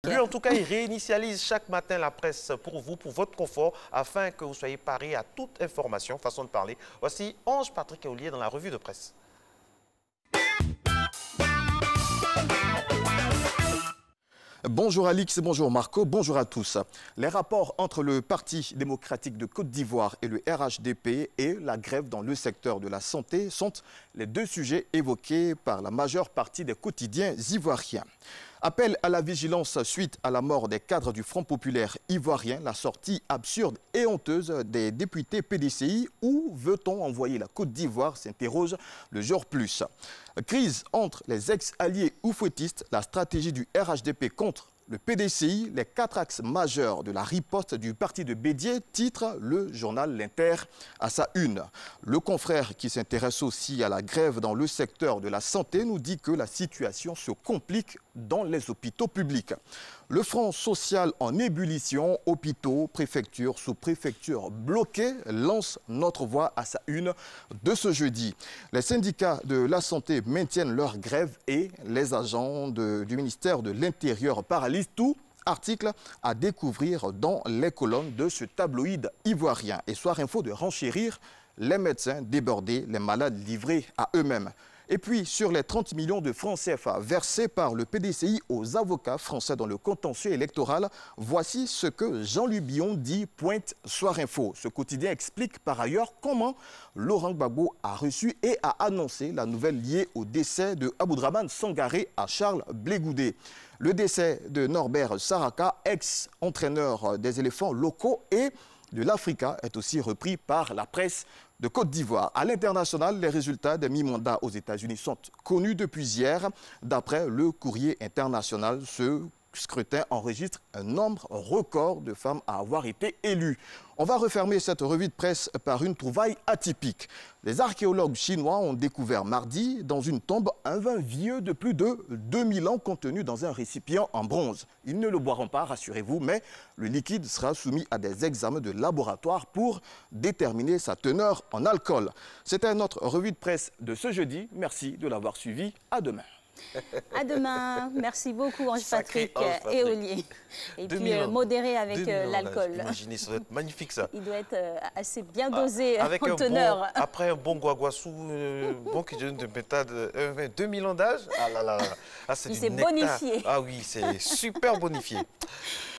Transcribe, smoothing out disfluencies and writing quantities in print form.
Lui, en tout cas, il réinitialise chaque matin la presse pour vous, pour votre confort, afin que vous soyez parés à toute information, façon de parler. Voici Ange Patrick Aoulier dans la revue de presse. Bonjour Alix, bonjour Marco, bonjour à tous. Les rapports entre le Parti démocratique de Côte d'Ivoire et le RHDP et la grève dans le secteur de la santé sont les deux sujets évoqués par la majeure partie des quotidiens ivoiriens. Appel à la vigilance suite à la mort des cadres du Front populaire ivoirien, la sortie absurde et honteuse des députés PDCI. Où veut-on envoyer la Côte d'Ivoire, s'interroge le Jour Plus. Crise entre les ex-alliés oufouettistes, la stratégie du RHDP contre le PDCI, les quatre axes majeurs de la riposte du parti de Bédié, titre le journal L'Inter à sa une. Le confrère qui s'intéresse aussi à la grève dans le secteur de la santé nous dit que la situation se complique dans les hôpitaux publics. Le front social en ébullition, hôpitaux, préfectures, sous-préfectures bloquées, lance notre voix à sa une de ce jeudi. Les syndicats de la santé maintiennent leur grève et les agents du ministère de l'Intérieur paralysent tout. Article à découvrir dans les colonnes de ce tabloïd ivoirien. Et Soir Info de renchérir, les médecins débordés, les malades livrés à eux-mêmes. Et puis, sur les 30 millions de francs CFA versés par le PDCI aux avocats français dans le contentieux électoral, voici ce que Jean-Louis Billon dit, pointe Soir Info. Ce quotidien explique par ailleurs comment Laurent Gbagbo a reçu et a annoncé la nouvelle liée au décès de Aboudraman Sangaré à Charles Blé Goudé. Le décès de Norbert Saraka, ex-entraîneur des éléphants locaux et de l'Africa, est aussi repris par la presse de Côte d'Ivoire. À l'international, les résultats des mi-mandats aux États-Unis sont connus depuis hier. D'après le courrier international, ce scrutin enregistre un nombre record de femmes à avoir été élues. On va refermer cette revue de presse par une trouvaille atypique. Les archéologues chinois ont découvert mardi dans une tombe un vin vieux de plus de 2000 ans contenu dans un récipient en bronze. Ils ne le boiront pas, rassurez-vous, mais le liquide sera soumis à des examens de laboratoire pour déterminer sa teneur en alcool. C'était notre revue de presse de ce jeudi. Merci de l'avoir suivi. À demain. À demain. Merci beaucoup, Ange Patrick et Aoulier. Et puis modéré avec l'alcool. Imaginez, ça doit être magnifique ça. Il doit être assez bien dosé avec en teneur. Après un bon guaguassou, bon qui donne de méthode, 2000 ans d'âge. Ah là là là. Ah, c'est bonifié. Ah oui, c'est super bonifié.